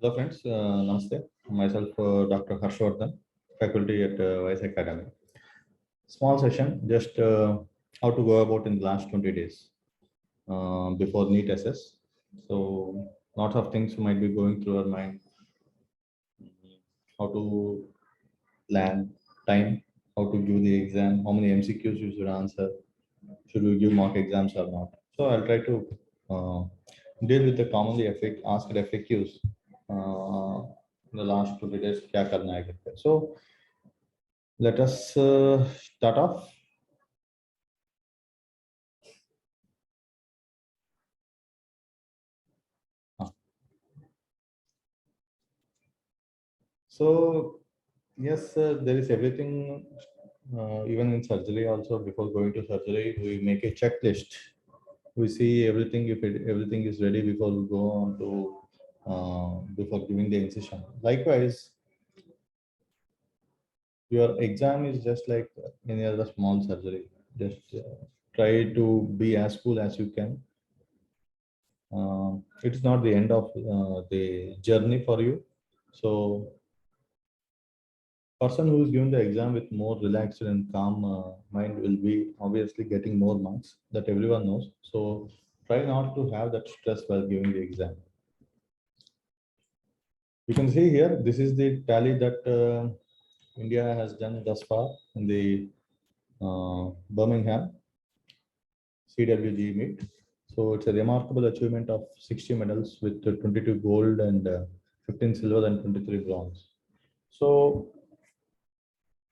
Hello friends, Namaste. Myself Dr. Harshvardhan, faculty at viSE Academy. Small session, just how to go about in the last 20 days before NEET SS. So lots of things might be going through our mind. How to plan time, how to give the exam, how many MCQs you should answer, should we give mock exams or not. So I'll try to uh, deal with the commonly asked FAQs in the last 20 days. क्या करना है करके. So let us start off. So yes, there is everything. Even in surgery, also before going to surgery, we make a checklist. We see everything. If everything is ready before we go on to before giving the incision. Likewise, your exam is just like any other small surgery. Just try to be as cool as you can. It's not the end of the journey for you. So person who is giving the exam with more relaxed and calm mind will be obviously getting more marks, that everyone knows. So try not to have that stress while giving the exam. You can see here, this is the tally that India has done thus far in the Birmingham CWG meet. So it's a remarkable achievement of 60 medals with 22 gold and 15 silver and 23 bronze. So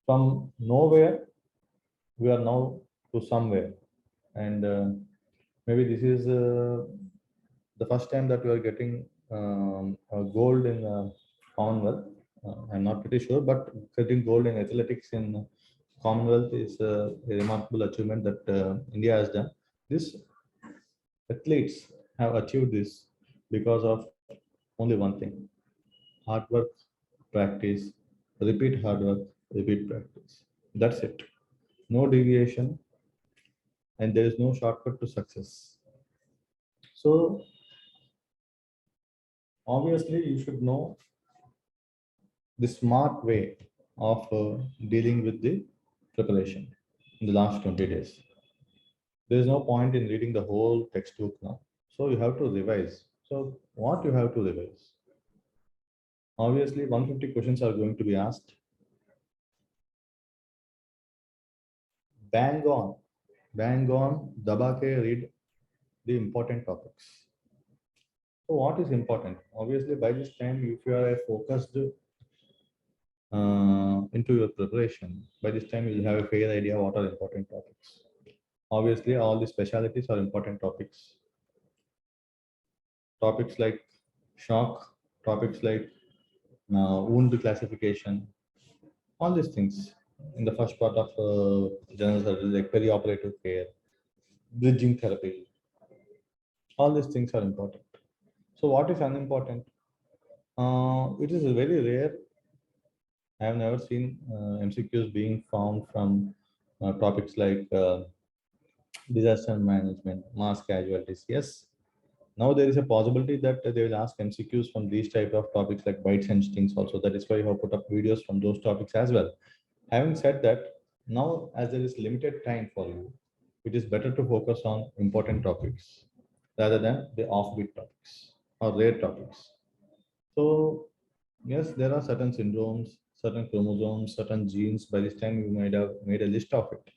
from nowhere, we are now to somewhere. And maybe this is the first time that we are getting a gold in Commonwealth. I'm not pretty sure, but getting gold in athletics in Commonwealth is a remarkable achievement that India has done. This athletes have achieved this because of only one thing: hard work, practice, repeat hard work, repeat practice. That's it. No deviation, and there is no shortcut to success. So obviously, you should know the smart way of dealing with the preparation in the last 20 days. There is no point in reading the whole textbook now. So you have to revise. So what you have to revise? Obviously, 150 questions are going to be asked. Bang on, daba ke read the important topics. So what is important? Obviously, by this time, if you are focused into your preparation, by this time you'll have a fair idea what are important topics. Obviously, all the specialties are important topics. Topics like shock, topics like wound classification, all these things in the first part of general surgery, like perioperative care, bridging therapy, all these things are important. So what is unimportant? It is very rare. I have never seen MCQs being found from topics like disaster management, mass casualties. Yes, now there is a possibility that they will ask MCQs from these type of topics like bites and stings also. That is why I have put up videos from those topics as well. Having said that, now as there is limited time for you, it is better to focus on important topics rather than the offbeat topics or rare topics. So yes, there are certain syndromes, certain chromosomes, certain genes. By this time, you might have made a list of it.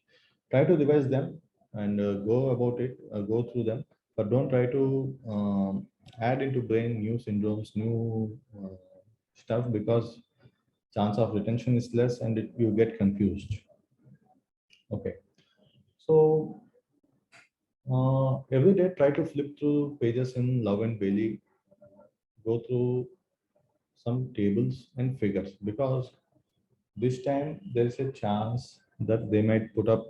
Try to revise them and go about it, go through them, but don't try to add into brain new syndromes, new stuff, because chance of retention is less and you get confused. Okay, so every day try to flip through pages in Love and Bailey, go through some tables and figures, because this time there is a chance that they might put up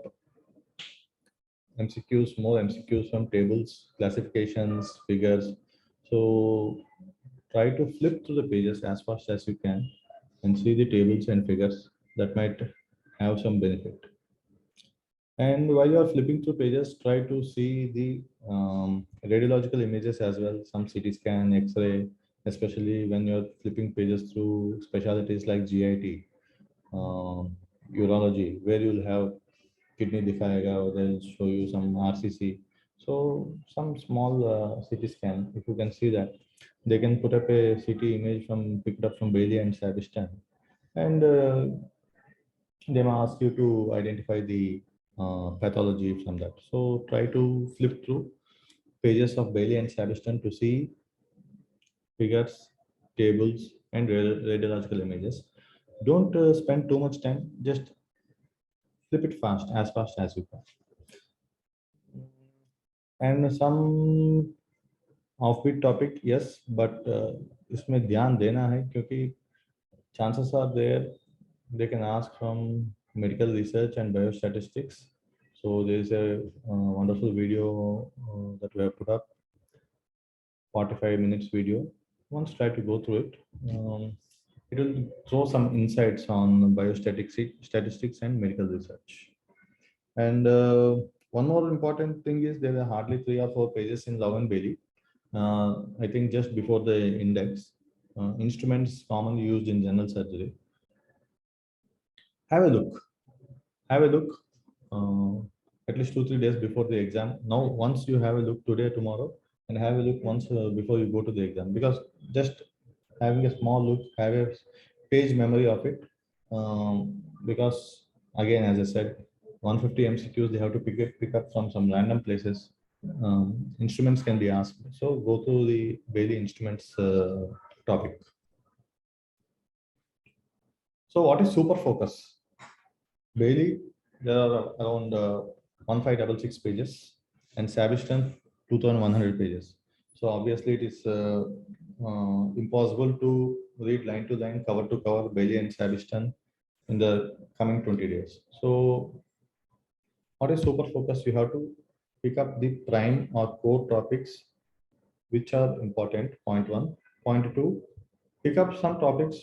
MCQs, more MCQs from tables, classifications, figures. So try to flip through the pages as fast as you can and see the tables and figures that might have some benefit. And while you are flipping through pages, try to see the radiological images as well, some CT scan, X-ray, especially when you're flipping pages through specialties like GIT, urology, where you'll have kidney dikhayega, or they'll show you some RCC. So some small CT scan, if you can see that, they can put up a CT image from picked up from Bailey and Savistan, and they may ask you to identify the pathology from that. So try to flip through pages of Bailey and Savistan to see figures, tables, and radiological images. Don't spend too much time. Just flip it fast as you can. And some offbeat topic, yes, but इसमें ध्यान देना है क्योंकि chances are there they can ask from medical research and biostatistics. So there is a wonderful video that we have put up, 45 minutes video. Once try to go through it. It will throw some insights on statistics and medical research. And one more important thing is there are hardly 3 or 4 pages in Love and Bailey. I think just before the index, instruments commonly used in general surgery. Have a look. Have a look. At least 2-3 days before the exam. Now, once you have a look today, tomorrow, and have a look once before you go to the exam, because just having a small look, have a page memory of it. Because again, as I said, 150 MCQs they have to pick up from some random places. Instruments can be asked. So go to the Bailey instruments topic. So what is super focus? Bailey, there are around 1566 pages, and Savistan 2100 pages. So obviously it is impossible to read line to line, cover to cover Bailey and Savistan in the coming 20 days. So what is super focus? You have to pick up the prime or core topics which are important, point 1. Point 2, pick up some topics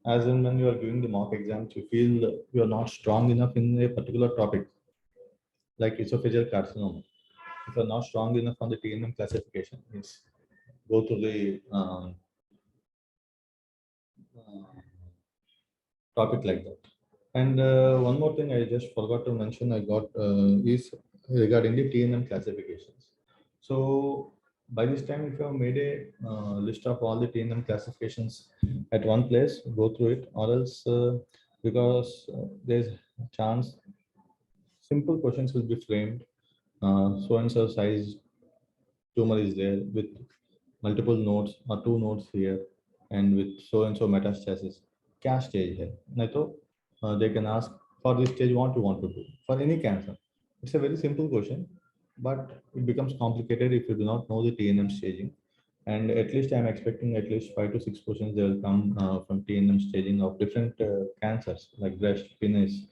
as in when you are doing the mock exams, you feel you are not strong enough in a particular topic, like esophageal carcinoma. If you are not strong enough on the TNM classification, means go to the topic like that. And one more thing I just forgot to mention, I got is regarding the TNM classifications. So by this time, if you have made a list of all the TNM classifications at one place, go through it, or else because there's a chance simple questions will be framed. So and so size tumor is there with multiple nodes or 2 nodes here, and with so and so metastasis. क्या stage है? नहीं तो they can ask for this stage what you want to do for any cancer. It's a very simple question, but it becomes complicated if you do not know the TNM staging. And at least I'm expecting at least 5 to 6 questions they will come from TNM staging of different cancers like breast, penis,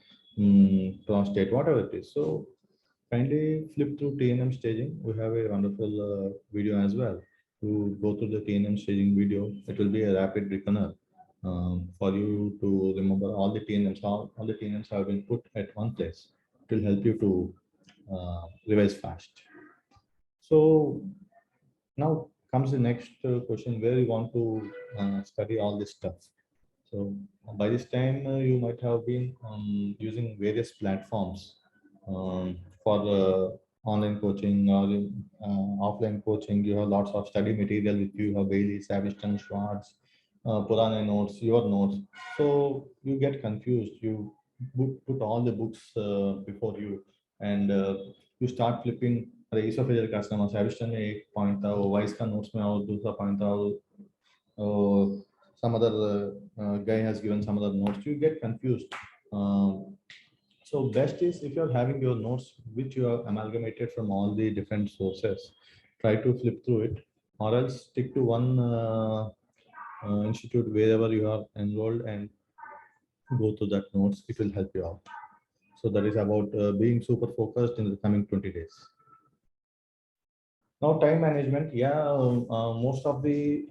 prostate, whatever it is. So kindly flip through TNM staging. We have a wonderful video as well. To go through the TNM staging video, it will be a rapid reckoner for you to remember all the TNMs. All the TNMs have been put at one place. It will help you to revise fast. So now comes the next question, where you want to study all this stuff. So by this time, you might have been using various platforms for online coaching or offline coaching. You have lots of study material with you. You have Bailey, Savistan, Schwartz, Purana notes, your notes. So you get confused. You put all the books before you, and you start flipping. अरे esophageal carcinoma Savistan में एक point था, वो vice का notes में और दूसरा point था, some other guy has given some other notes. You get confused. So best is if you're having your notes which you have amalgamated from all the different sources, try to flip through it, or else stick to one institute wherever you are enrolled and go to that notes. It will help you out. So that is about being super focused in the coming 20 days. Now time management, yeah, most of the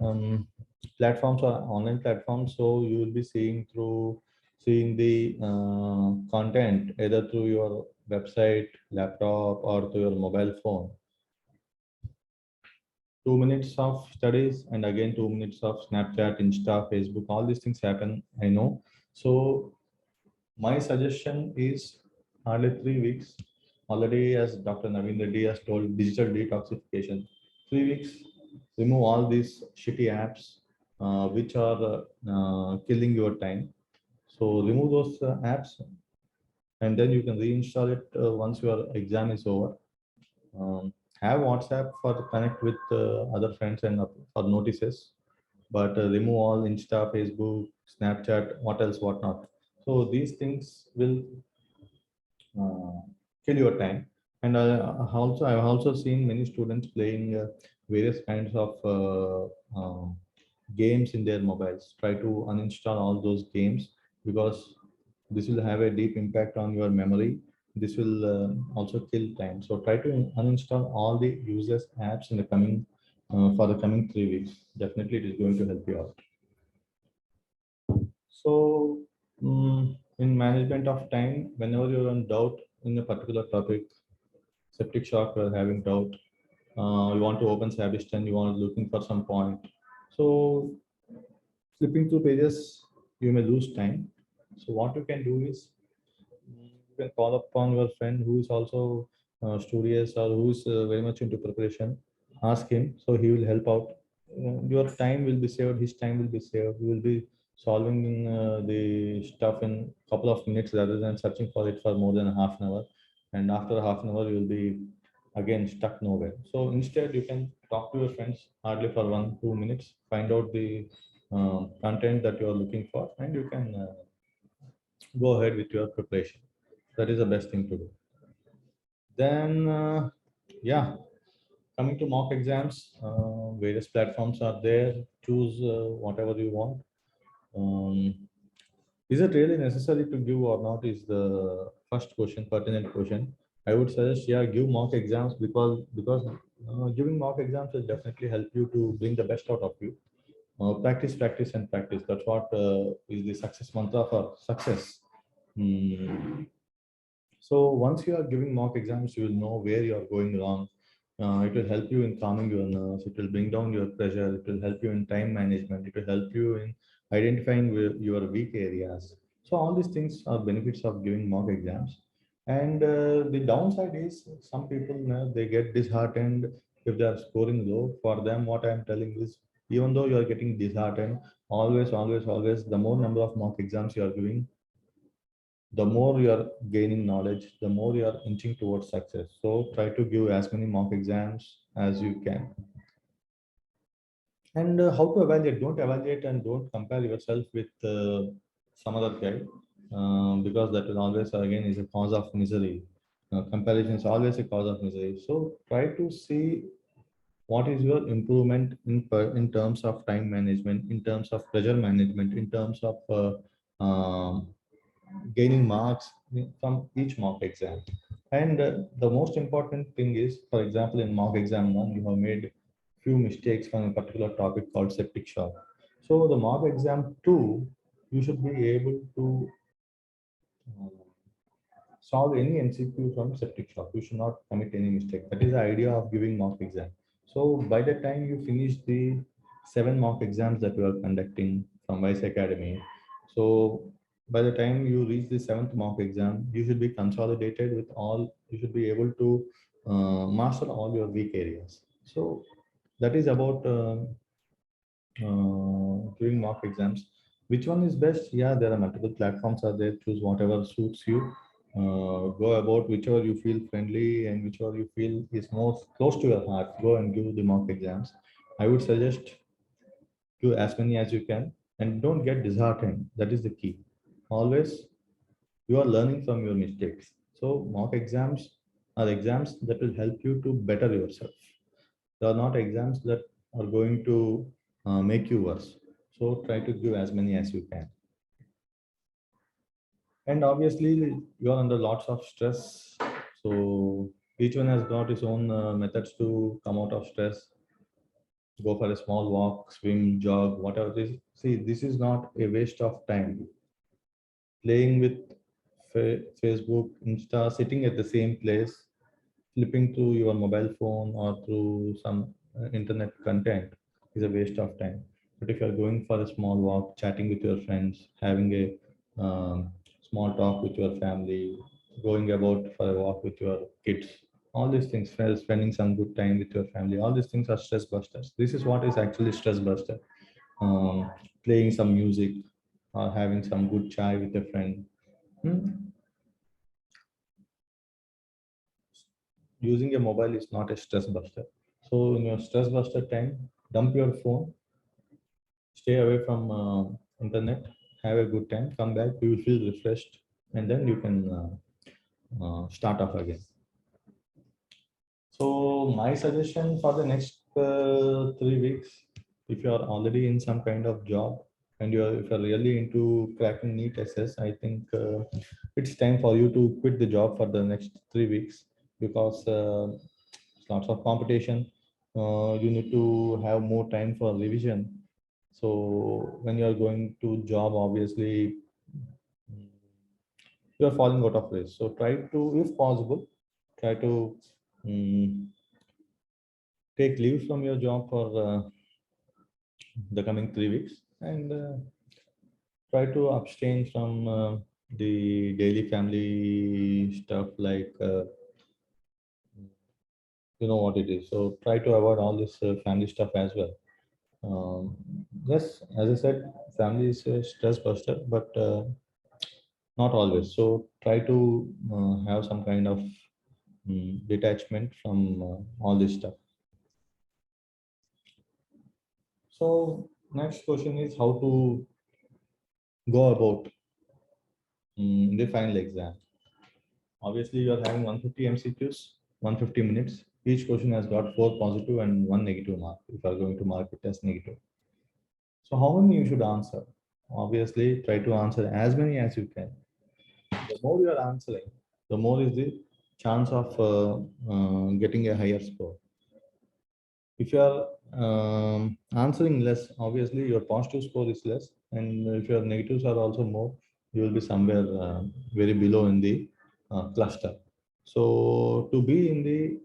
platforms are online platforms, so you will be seeing the content either through your website, laptop, or through your mobile phone. 2 minutes of studies and again 2 minutes of Snapchat, Insta, Facebook, all these things happen, I know. So my suggestion is hardly 3 weeks. Already, as Dr. Naveen Reddy has told, digital detoxification. 3 weeks, remove all these shitty apps which are killing your time. So remove those apps and then you can reinstall it once your exam is over. Have WhatsApp for connect with other friends and for notices, but remove all Insta, Facebook, Snapchat, what else, what not. So these things will uh, kill your time. And I've also seen many students playing various kinds of games in their mobiles. Try to uninstall all those games because this will have a deep impact on your memory. This will also kill time. So try to uninstall all the useless apps in the coming for the coming 3 weeks. Definitely, it is going to help you out. So, in management of time, whenever you're in doubt in a particular topic, septic shock, or having doubt, you want to open Sabiston, you want to looking for some point. So, flipping through pages, you may lose time. So, what you can do is you can call upon your friend who is also studious or who is very much into preparation. Ask him, so he will help out. Your time will be saved, his time will be saved. You will be solving the stuff in couple of minutes rather than searching for it for more than half an hour. And after half an hour, you will be again stuck nowhere. So instead, you can talk to your friends hardly for 1 2 minutes, find out the content that you are looking for, and you can go ahead with your preparation. That is the best thing to do. Then, yeah, coming to mock exams, various platforms are there. Choose whatever you want. Um, is it really necessary to give or not? Is the first question, pertinent question. I would suggest, yeah, give mock exams because giving mock exams will definitely help you to bring the best out of you. Practice, practice, and practice. That's what is the success mantra for success. Hmm. So once you are giving mock exams, you will know where you are going wrong. It will help you in calming your nerves. It will bring down your pressure. It will help you in time management. It will help you in identifying your weak areas. So all these things are benefits of giving mock exams. And the downside is some people they get disheartened if they are scoring low. For them, what I am telling is, even though you are getting disheartened, always, always, always, the more number of mock exams you are giving, the more you are gaining knowledge, the more you are inching towards success. So try to give as many mock exams as you can. And how to evaluate? Don't evaluate and don't compare yourself with some other guy because that will always again is a cause of misery. Comparison is always a cause of misery. So try to see what is your improvement in terms of time management, in terms of pressure management, in terms of gaining marks from each mock exam. And the most important thing is, for example, in mock exam one, you have made few mistakes from a particular topic called septic shock. So the mock exam two, you should be able to uh, solve any MCQ from septic shock. You should not commit any mistake. That is the idea of giving mock exam. So by the time you finish the 7 mock exams that we are conducting from viSE Academy, so by the time you reach the 7th mock exam, you should be consolidated with all. You should be able to master all your weak areas. So that is about doing mock exams. Which one is best? Yeah, there are multiple platforms are there. Choose whatever suits you. Go about whichever you feel friendly and whichever you feel is most close to your heart. Go and give the mock exams. I would suggest do as many as you can and don't get disheartened. That is the key. Always you are learning from your mistakes. So mock exams are exams that will help you to better yourself. They are not exams that are going to make you worse. So try to give as many as you can. And obviously, you are under lots of stress. So each one has got its own methods to come out of stress. Go for a small walk, swim, jog, whatever it is. See, this is not a waste of time. Playing with Facebook, Insta, sitting at the same place, flipping through your mobile phone or through some internet content is a waste of time. But if you are going for a small walk, chatting with your friends, having a small talk with your family, going about for a walk with your kids, all these things, spending some good time with your family, all these things are stress busters. This is what is actually stress buster. um, Playing some music or having some good chai with a friend. Hmm, Using a mobile is not a stress buster. So in your stress buster time, dump your phone, stay away from internet, have a good time, come back, you will feel refreshed, and then you can start off again. So my suggestion for the next 3 weeks, if you are already in some kind of job and if you're really into cracking NEET SS, I think it's time for you to quit the job for the next 3 weeks, because lots of competition. You need to have more time for revision. So when you are going to job, obviously you are falling out of race. So try to, if possible, try to um, take leave from your job for the coming 3 weeks, and try to abstain from the daily family stuff, like you know what it is. So try to avoid all this family stuff as well. Yes, as I said, family is a stress buster, but not always. So try to have some kind of detachment from all this stuff. So next question is how to go about the final exam. Obviously, you are having 150 MCQs, 150 minutes. Each question has got 4 positive and 1 negative mark if you are going to mark it as negative. So how many you should answer? Obviously, try to answer as many as you can. The more you are answering, the more is the chance of getting a higher score. If you are answering less, obviously your positive score is less, and if your negatives are also more, you will be somewhere very below in the cluster. So to be in the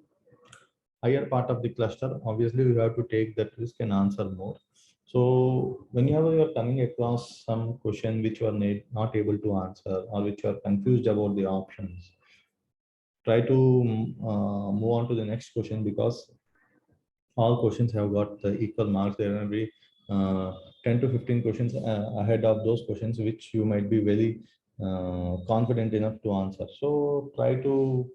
higher part of the cluster, obviously you have to take that risk and answer more. So whenever you are coming across some question which you are not able to answer, or which you are confused about the options, try to move on to the next question, because all questions have got the equal marks. There will be 10 to 15 questions ahead of those questions which you might be very confident enough to answer. So try to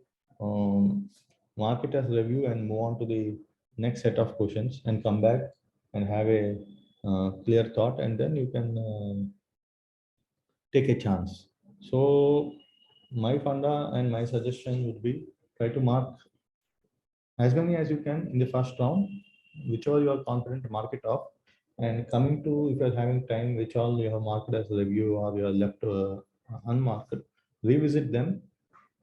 mark it as review and move on to the next set of questions and come back and have a clear thought, and then you can take a chance. So my funda and my suggestion would be, try to mark as many as you can in the first round, whichever you are confident, mark it off. And coming to, if you're having time, which all you have marked as review or you are left unmarked, revisit them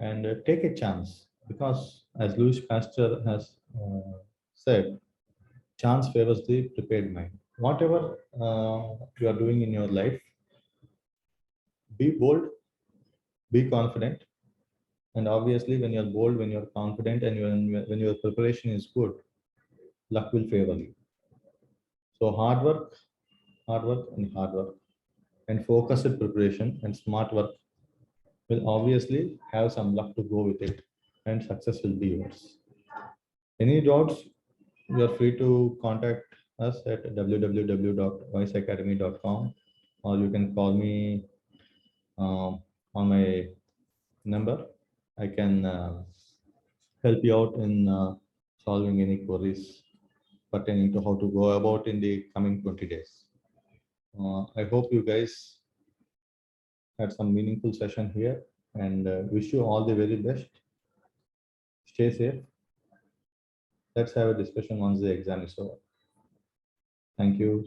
and take a chance, because as Louis Pasteur has said, chance favors the prepared mind. Whatever you are doing in your life, be bold, be confident, and obviously when you're bold, when you're confident, and when your preparation is good, luck will favor you. So hard work and hard work, and focused preparation and smart work will obviously have some luck to go with it, and success will be yours. Any doubts, you are free to contact us at www.viseacademy.com, or you can call me on my number. I can help you out in solving any queries pertaining to how to go about in the coming 20 days. I hope you guys had some meaningful session here, and wish you all the very best. Stay safe. Let's have a discussion once the exam is over. Thank you.